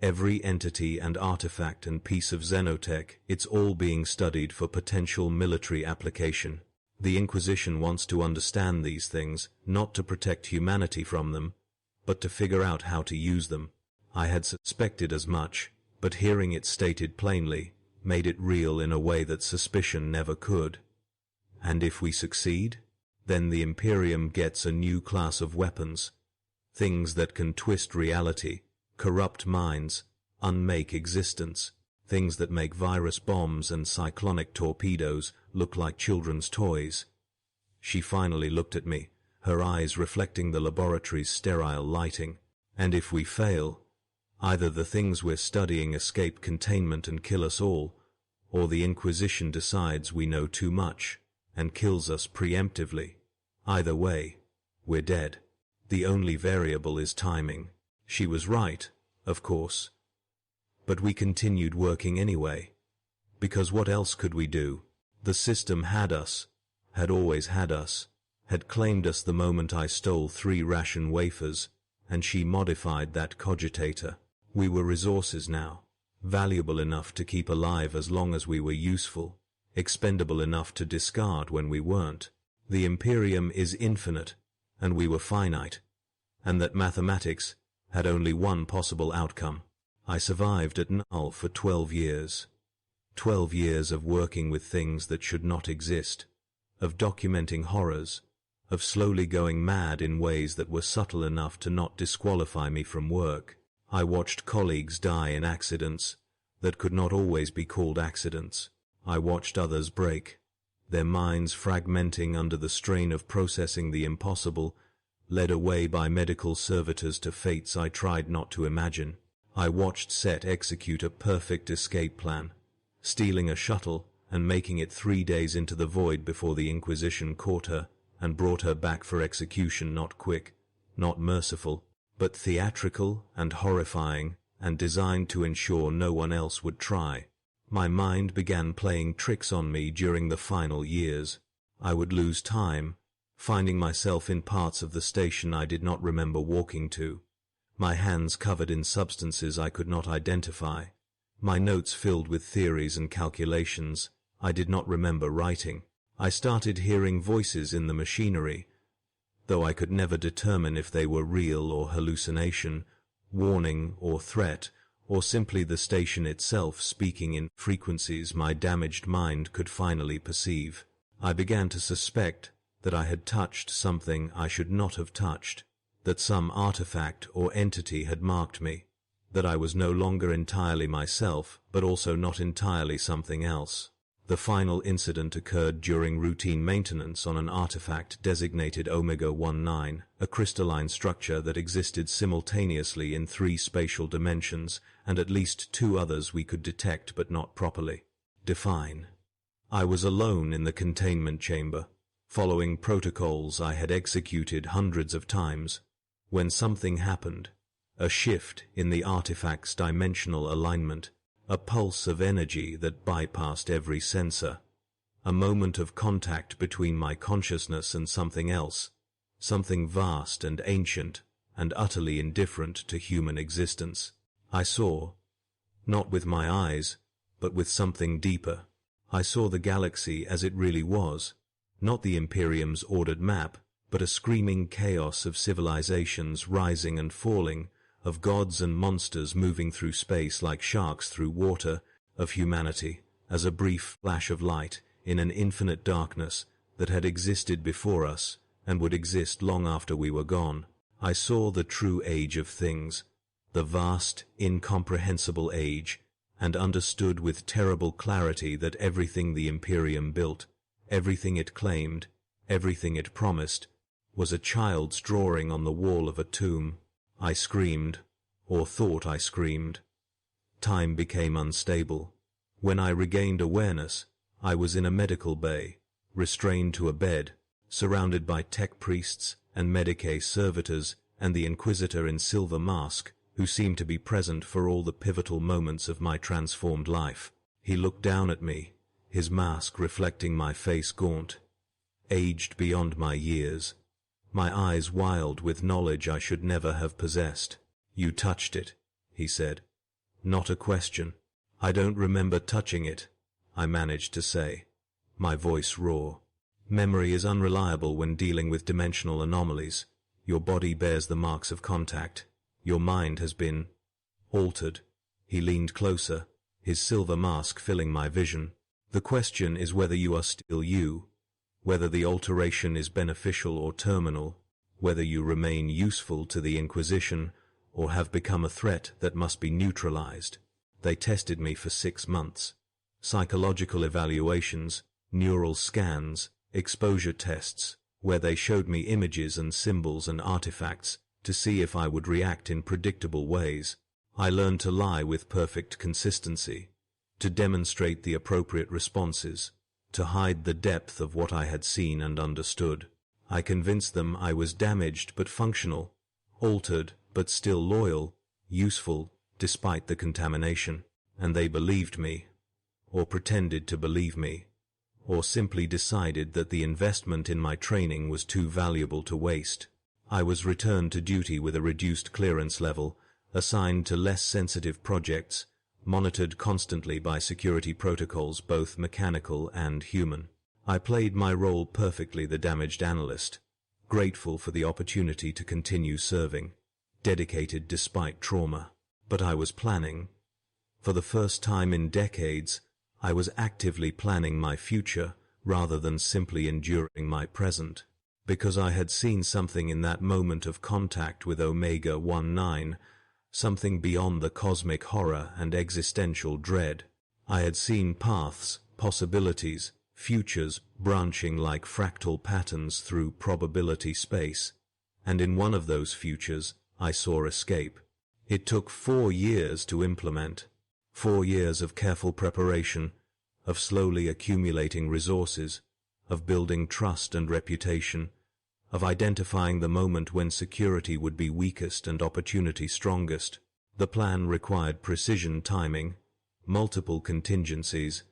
every entity and artifact and piece of xenotech, it's all being studied for potential military application. The Inquisition wants to understand these things, not to protect humanity from them, but to figure out how to use them." I had suspected as much, but hearing it stated plainly made it real in a way that suspicion never could. And if we succeed, then the Imperium gets a new class of weapons, things that can twist reality, corrupt minds, unmake existence, things that make virus bombs and cyclonic torpedoes look like children's toys. She finally looked at me, her eyes reflecting the laboratory's sterile lighting. "And if we fail, either the things we're studying escape containment and kill us all, or the Inquisition decides we know too much and kills us preemptively. Either way, we're dead. The only variable is timing." She was right, of course. But we continued working anyway, because what else could we do? The system had us, had always had us, had claimed us the moment I stole 3 ration wafers, and she modified that cogitator. We were resources now, valuable enough to keep alive as long as we were useful, expendable enough to discard when we weren't. The Imperium is infinite, and we were finite, and that mathematics had only one possible outcome. I survived at Null for 12 years. 12 years of working with things that should not exist, of documenting horrors, of slowly going mad in ways that were subtle enough to not disqualify me from work. I watched colleagues die in accidents that could not always be called accidents. I watched others break, their minds fragmenting under the strain of processing the impossible, led away by medical servitors to fates I tried not to imagine. I watched Set execute a perfect escape plan, stealing a shuttle and making it 3 days into the void before the Inquisition caught her and brought her back for execution, not quick, not merciful, but theatrical and horrifying, and designed to ensure no one else would try. My mind began playing tricks on me during the final years. I would lose time, finding myself in parts of the station I did not remember walking to, my hands covered in substances I could not identify, my notes filled with theories and calculations I did not remember writing. I started hearing voices in the machinery, though I could never determine if they were real or hallucination, warning or threat, or simply the station itself speaking in frequencies my damaged mind could finally perceive. I began to suspect that I had touched something I should not have touched, that some artifact or entity had marked me, that I was no longer entirely myself, but also not entirely something else. The final incident occurred during routine maintenance on an artifact designated Omega-19, a crystalline structure that existed simultaneously in 3 spatial dimensions and at least 2 others we could detect but not properly define. I was alone in the containment chamber, following protocols I had executed hundreds of times, when something happened, a shift in the artifact's dimensional alignment, a pulse of energy that bypassed every sensor, a moment of contact between my consciousness and something else, something vast and ancient and utterly indifferent to human existence. I saw, not with my eyes, but with something deeper. I saw the galaxy as it really was, not the Imperium's ordered map, but a screaming chaos of civilizations rising and falling, of gods and monsters moving through space like sharks through water, of humanity as a brief flash of light in an infinite darkness that had existed before us and would exist long after we were gone. I saw the true age of things, the vast, incomprehensible age, and understood with terrible clarity that everything the Imperium built, everything it claimed, everything it promised, was a child's drawing on the wall of a tomb. I screamed, or thought I screamed. Time became unstable. When I regained awareness, I was in a medical bay, restrained to a bed, surrounded by tech priests and Medicae servitors and the Inquisitor in silver mask, who seemed to be present for all the pivotal moments of my transformed life. He looked down at me, his mask reflecting my face gaunt, aged beyond my years, my eyes wild with knowledge I should never have possessed. "You touched it," he said. "Not a question." "I don't remember touching it," I managed to say, my voice raw. "Memory is unreliable when dealing with dimensional anomalies. Your body bears the marks of contact. Your mind has been altered." He leaned closer, his silver mask filling my vision. "The question is whether you are still you, whether the alteration is beneficial or terminal, whether you remain useful to the Inquisition or have become a threat that must be neutralized." They tested me for 6 months. Psychological evaluations, neural scans, exposure tests, where they showed me images and symbols and artifacts to see if I would react in predictable ways. I learned to lie with perfect consistency, to demonstrate the appropriate responses, to hide the depth of what I had seen and understood. I convinced them I was damaged but functional, altered but still loyal, useful despite the contamination, and they believed me, or pretended to believe me, or simply decided that the investment in my training was too valuable to waste. I was returned to duty with a reduced clearance level, assigned to less sensitive projects, monitored constantly by security protocols both mechanical and human. I played my role perfectly, the damaged analyst, grateful for the opportunity to continue serving, dedicated despite trauma. But I was planning. For the first time in decades, I was actively planning my future rather than simply enduring my present. Because I had seen something in that moment of contact with Omega-19, something beyond the cosmic horror and existential dread. I had seen paths, possibilities, futures branching like fractal patterns through probability space, and in one of those futures I saw escape. It took 4 years to implement, 4 years of careful preparation, of slowly accumulating resources, of building trust and reputation, of identifying the moment when security would be weakest and opportunity strongest. The plan required precision timing, multiple contingencies,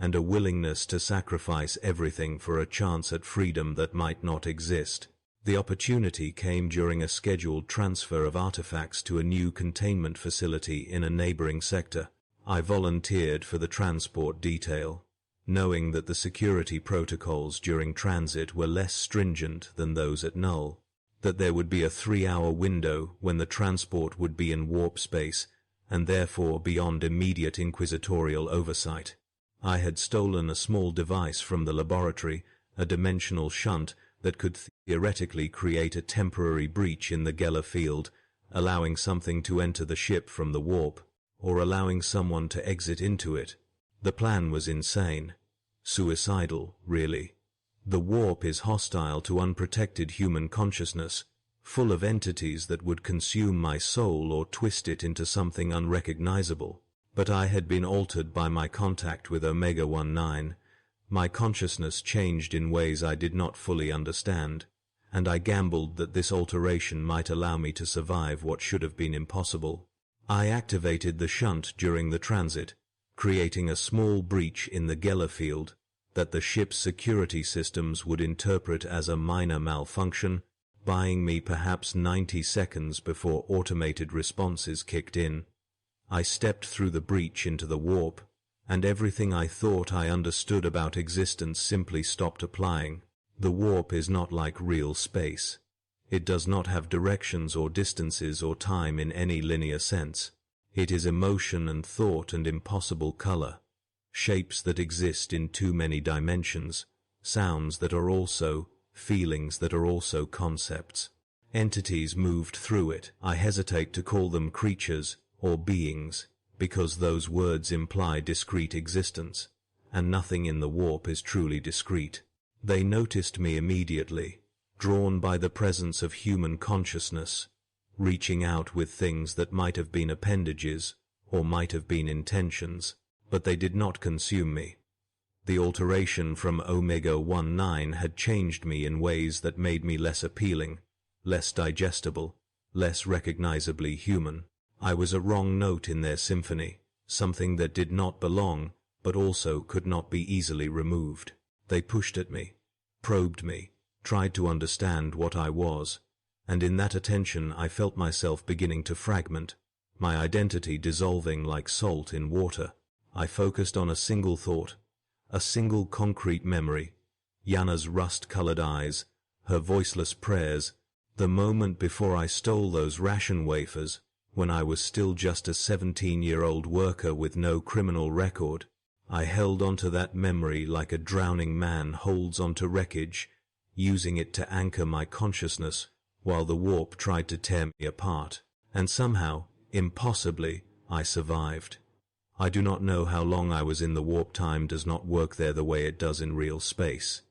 and a willingness to sacrifice everything for a chance at freedom that might not exist. The opportunity came during a scheduled transfer of artifacts to a new containment facility in a neighboring sector. I volunteered for the transport detail, knowing that the security protocols during transit were less stringent than those at Null, that there would be a 3-hour window when the transport would be in warp space, and therefore beyond immediate inquisitorial oversight. I had stolen a small device from the laboratory, a dimensional shunt that could theoretically create a temporary breach in the Geller field, allowing something to enter the ship from the warp, or allowing someone to exit into it. The plan was insane. Suicidal, really. The warp is hostile to unprotected human consciousness, full of entities that would consume my soul or twist it into something unrecognizable. But I had been altered by my contact with Omega-19. My consciousness changed in ways I did not fully understand, and I gambled that this alteration might allow me to survive what should have been impossible. I activated the shunt during the transit, creating a small breach in the Geller field that the ship's security systems would interpret as a minor malfunction, buying me perhaps 90 seconds before automated responses kicked in. I stepped through the breach into the warp, and everything I thought I understood about existence simply stopped applying. The warp is not like real space. It does not have directions or distances or time in any linear sense. It is emotion and thought and impossible color, shapes that exist in too many dimensions, sounds that are also, feelings that are also concepts. Entities moved through it. I hesitate to call them creatures or beings, because those words imply discrete existence, and nothing in the warp is truly discrete. They noticed me immediately, drawn by the presence of human consciousness, reaching out with things that might have been appendages or might have been intentions, but they did not consume me. The alteration from Omega-19 had changed me in ways that made me less appealing, less digestible, less recognizably human. I was a wrong note in their symphony, something that did not belong, but also could not be easily removed. They pushed at me, probed me, tried to understand what I was, and in that attention I felt myself beginning to fragment, my identity dissolving like salt in water. I focused on a single thought, a single concrete memory, Yana's rust-colored eyes, her voiceless prayers, the moment before I stole those ration wafers, when I was still just a 17-year-old worker with no criminal record. I held onto that memory like a drowning man holds onto wreckage, using it to anchor my consciousness while the warp tried to tear me apart. And somehow, impossibly, I survived. I do not know how long I was in the warp. Time does not work there the way it does in real space.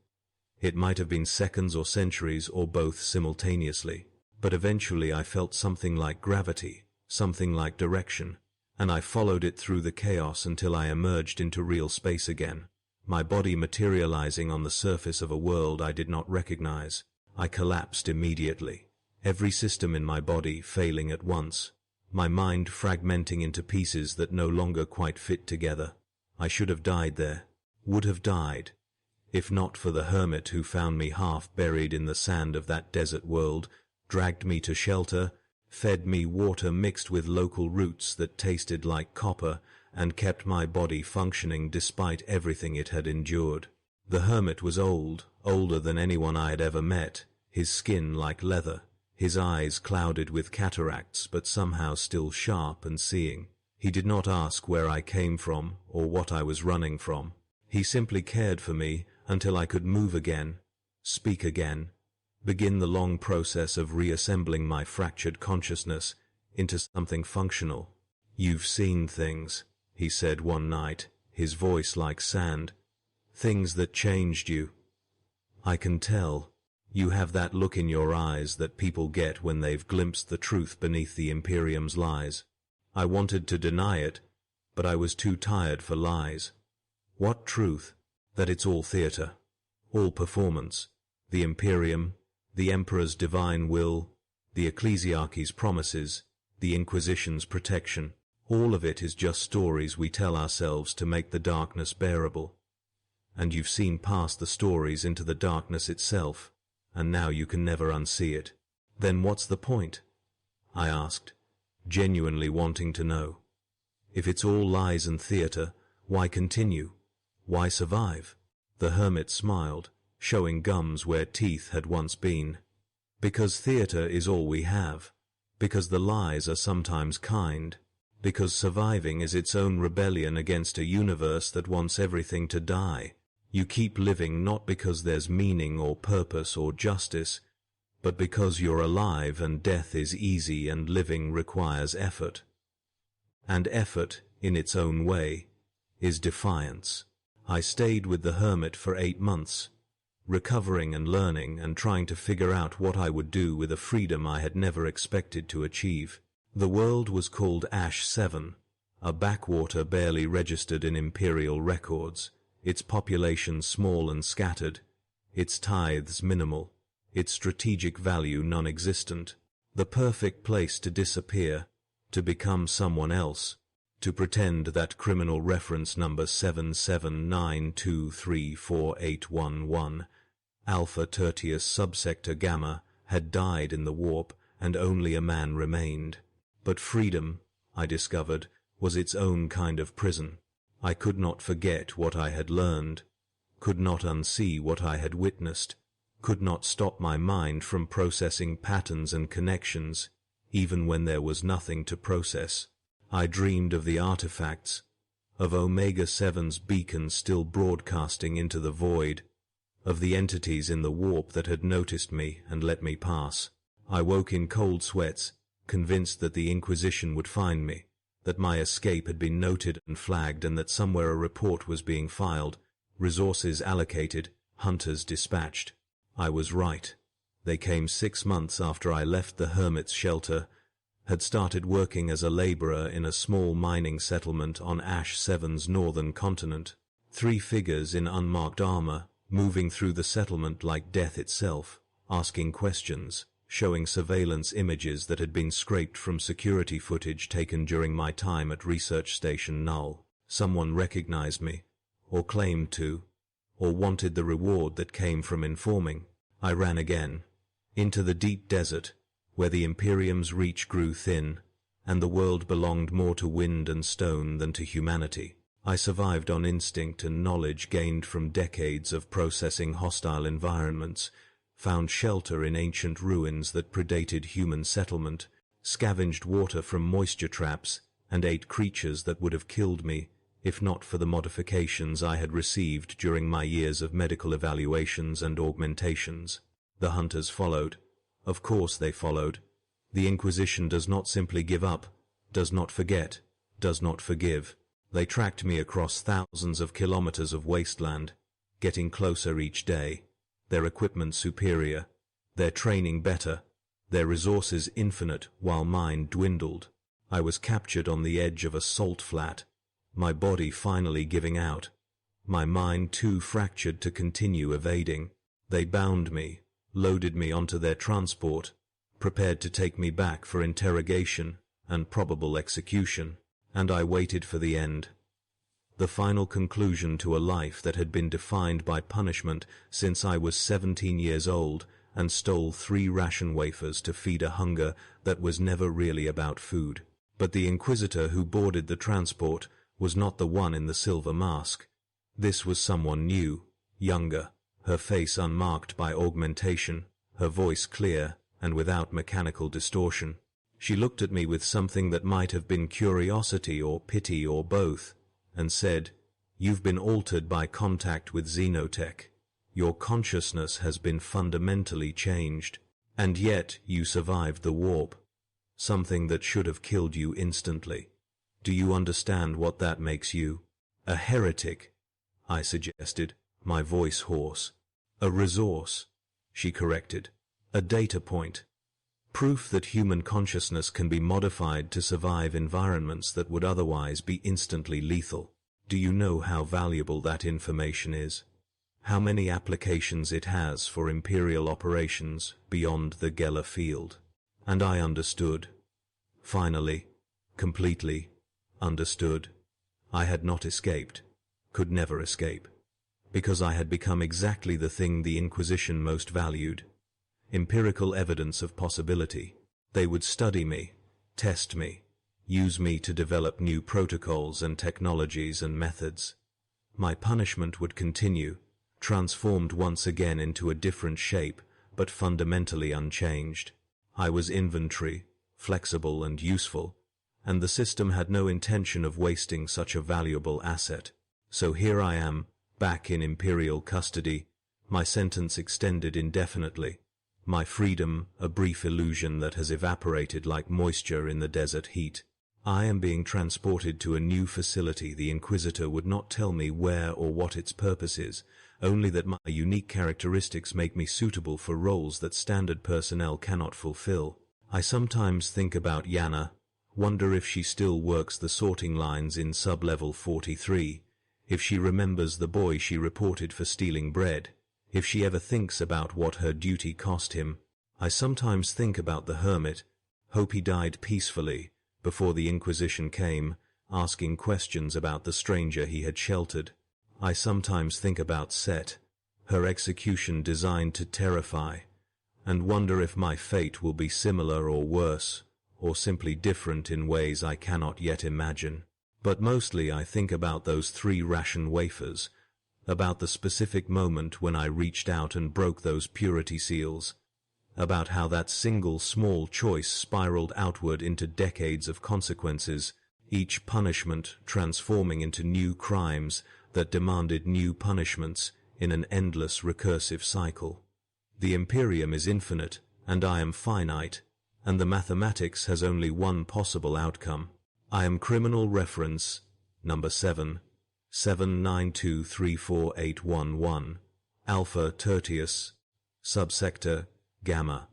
It might have been seconds or centuries or both simultaneously, but eventually I felt something like gravity, something like direction, and I followed it through the chaos until I emerged into real space again, my body materializing on the surface of a world I did not recognize. I collapsed immediately, every system in my body failing at once, my mind fragmenting into pieces that no longer quite fit together. I should have died there, would have died, if not for the hermit who found me half buried in the sand of that desert world, dragged me to shelter, fed me water mixed with local roots that tasted like copper, and kept my body functioning despite everything it had endured. The hermit was old, older than anyone I had ever met, his skin like leather, his eyes clouded with cataracts but somehow still sharp and seeing. He did not ask where I came from or what I was running from. He simply cared for me until I could move again, speak again, begin the long process of reassembling my fractured consciousness into something functional. "You've seen things," he said one night, his voice like sand. "Things that changed you. I can tell. You have that look in your eyes that people get when they've glimpsed the truth beneath the Imperium's lies." I wanted to deny it, but I was too tired for lies. What truth? That it's all theater, all performance, the Imperium, the Emperor's divine will, the Ecclesiarchy's promises, the Inquisition's protection. All of it is just stories we tell ourselves to make the darkness bearable. And you've seen past the stories into the darkness itself, and now you can never unsee it. Then what's the point? I asked, genuinely wanting to know. If it's all lies and theater, why continue? Why survive? The hermit smiled, showing gums where teeth had once been. Because theater is all we have. Because the lies are sometimes kind. Because surviving is its own rebellion against a universe that wants everything to die. You keep living not because there's meaning or purpose or justice, but because you're alive and death is easy and living requires effort. And effort, in its own way, is defiance. I stayed with the hermit for 8 months, recovering and learning and trying to figure out what I would do with a freedom I had never expected to achieve. The world was called Ash 7, a backwater barely registered in Imperial records, its population small and scattered, its tithes minimal, its strategic value non-existent. The perfect place to disappear, to become someone else, to pretend that criminal reference number 779234811, Alpha Tertius Subsector Gamma, had died in the warp and only a man remained. But freedom, I discovered, was its own kind of prison. I could not forget what I had learned, could not unsee what I had witnessed, could not stop my mind from processing patterns and connections, even when there was nothing to process. I dreamed of the artifacts, of Omega-7's beacon still broadcasting into the void, of the entities in the warp that had noticed me and let me pass. I woke in cold sweats, convinced that the Inquisition would find me, that my escape had been noted and flagged, and that somewhere a report was being filed, resources allocated, hunters dispatched. I was right. They came 6 months after I left the hermit's shelter, had started working as a laborer in a small mining settlement on Ash 7's northern continent. 3 figures in unmarked armor, moving through the settlement like death itself, asking questions, showing surveillance images that had been scraped from security footage taken during my time at Research Station Null. Someone recognized me, or claimed to, or wanted the reward that came from informing. I ran again, into the deep desert, where the Imperium's reach grew thin, and the world belonged more to wind and stone than to humanity. I survived on instinct and knowledge gained from decades of processing hostile environments, found shelter in ancient ruins that predated human settlement, scavenged water from moisture traps, and ate creatures that would have killed me if not for the modifications I had received during my years of medical evaluations and augmentations. The hunters followed. Of course they followed. The Inquisition does not simply give up, does not forget, does not forgive. They tracked me across thousands of kilometers of wasteland, getting closer each day, their equipment superior, their training better, their resources infinite while mine dwindled. I was captured on the edge of a salt flat, my body finally giving out, my mind too fractured to continue evading. They bound me, loaded me onto their transport, prepared to take me back for interrogation and probable execution, and I waited for the end. The final conclusion to a life that had been defined by punishment since I was 17 years old and stole 3 ration wafers to feed a hunger that was never really about food. But the Inquisitor who boarded the transport was not the one in the silver mask. This was someone new, younger, her face unmarked by augmentation, her voice clear and without mechanical distortion. She looked at me with something that might have been curiosity or pity or both, and said, "You've been altered by contact with xenotech. Your consciousness has been fundamentally changed, and yet you survived the warp. something that should have killed you instantly. Do you understand what that makes you? A heretic, I suggested, my voice hoarse. A resource, she corrected. A data point. Proof that human consciousness can be modified to survive environments that would otherwise be instantly lethal. Do you know how valuable that information is? How many applications it has for Imperial operations beyond the Geller field? And I understood. Finally, completely understood. I had not escaped, could never escape, because I had become exactly the thing the Inquisition most valued. Empirical evidence of possibility. They would study me, test me, use me to develop new protocols and technologies and methods. My punishment would continue, transformed once again into a different shape, but fundamentally unchanged. I was inventory, flexible and useful, and the system had no intention of wasting such a valuable asset. So here I am, back in Imperial custody, my sentence extended indefinitely, my freedom a brief illusion that has evaporated like moisture in the desert heat. I am being transported to a new facility. The Inquisitor would not tell me where or what its purpose is, only that my unique characteristics make me suitable for roles that standard personnel cannot fulfill. I sometimes think about Yana, wonder if she still works the sorting lines in sub-level 43, if she remembers the boy she reported for stealing bread, if she ever thinks about what her duty cost him. I sometimes think about the hermit, hope he died peacefully before the Inquisition came, asking questions about the stranger he had sheltered. I sometimes think about Set, her execution designed to terrify, and wonder if my fate will be similar or worse, or simply different in ways I cannot yet imagine. But mostly I think about those 3 ration wafers, about the specific moment when I reached out and broke those purity seals, about how that single small choice spiraled outward into decades of consequences, each punishment transforming into new crimes that demanded new punishments in an endless recursive cycle. The Imperium is infinite, and I am finite, and the mathematics has only one possible outcome. I am criminal reference number 779234811, Alpha Tertius, subsector Gamma.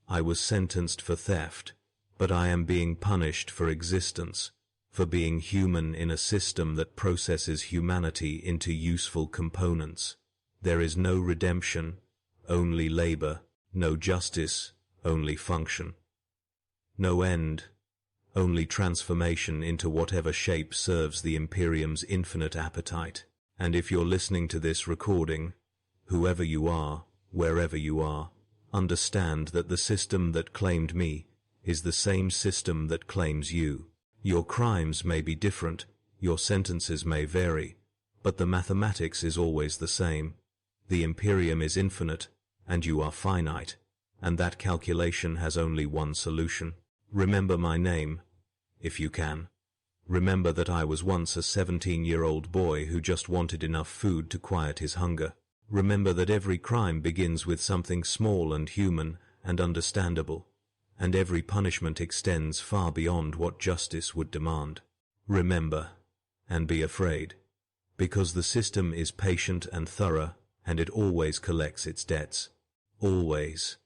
I was sentenced for theft, but I am being punished for existence, for being human in a system that processes humanity into useful components. There is no redemption, only labor, no justice, only function. No end, only transformation into whatever shape serves the Imperium's infinite appetite. And if you're listening to this recording, whoever you are, wherever you are, understand that the system that claimed me is the same system that claims you. Your crimes may be different, your sentences may vary, but the mathematics is always the same. The Imperium is infinite, and you are finite, and that calculation has only one solution. Remember my name, if you can. Remember that I was once a 17-year-old boy who just wanted enough food to quiet his hunger. Remember that every crime begins with something small and human and understandable, and every punishment extends far beyond what justice would demand. Remember, and be afraid, because the system is patient and thorough, and it always collects its debts. Always.